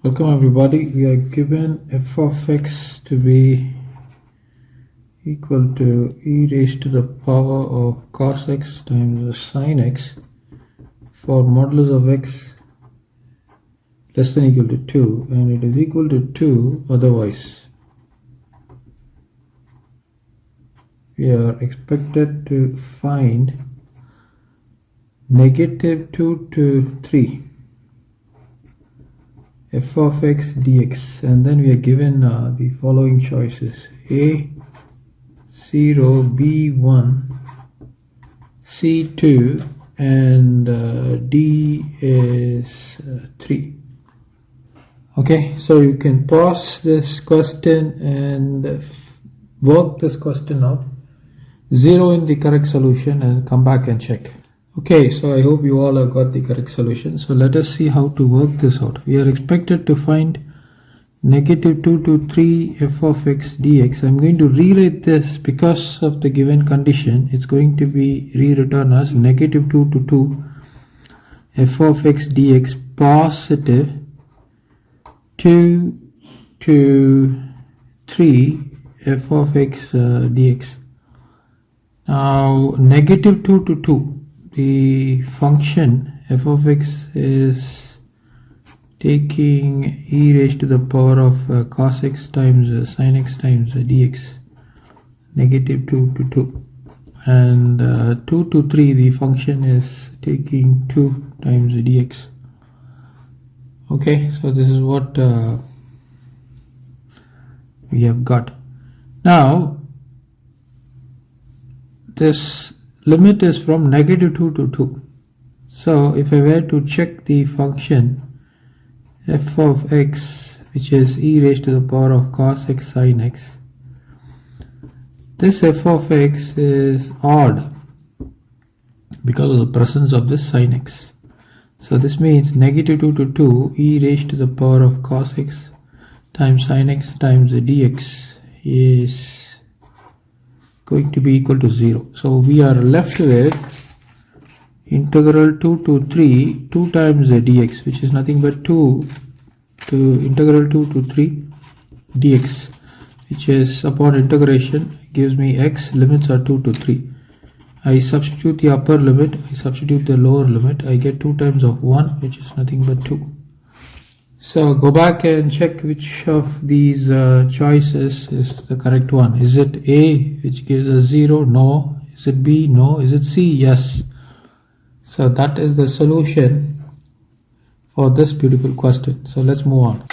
Welcome everybody. We are given f of x to be equal to e raised to the power of cos x times sin x for modulus of x less than equal to 2, and it is equal to 2 otherwise. We are expected to find negative 2 to 3 f of x dx, and then we are given the following choices: a 0, b1, c2, and d is 3. Okay, so you can pause this question and work this question out, zero in the correct solution and come back and check. Okay, so I hope you all have got the correct solution. So let us see how to work this out. We are expected to find negative 2 to 3 f of x dx. I'm going to rewrite this because of the given condition. It's going to be rewritten as negative 2 to 2 f of x dx positive 2 to 3 f of x dx. Now negative 2 to 2. The function f of x is taking e raised to the power of cos x times sin x times dx, negative 2 to 2, and 2 to 3, the function is taking 2 times dx. Okay, so this is what we have got. Now this limit is from negative 2 to 2. So if I were to check the function f of x, which is e raised to the power of cos x sin x, this f of x is odd because of the presence of this sin x. So this means negative 2 to 2 e raised to the power of cos x times sin x times dx is going to be equal to 0. So we are left with integral 2 to 3 2 times dx, which is nothing but 2 to integral 2 to 3 dx, which is upon integration gives me x, limits are 2 to 3. I substitute the upper limit, I substitute the lower limit, I get 2 times of 1, which is nothing but 2. So go back and check which of these choices is the correct one. Is it A, which gives us 0? No. Is it B? No. Is it C? Yes. So that is the solution for this beautiful question. So let's move on.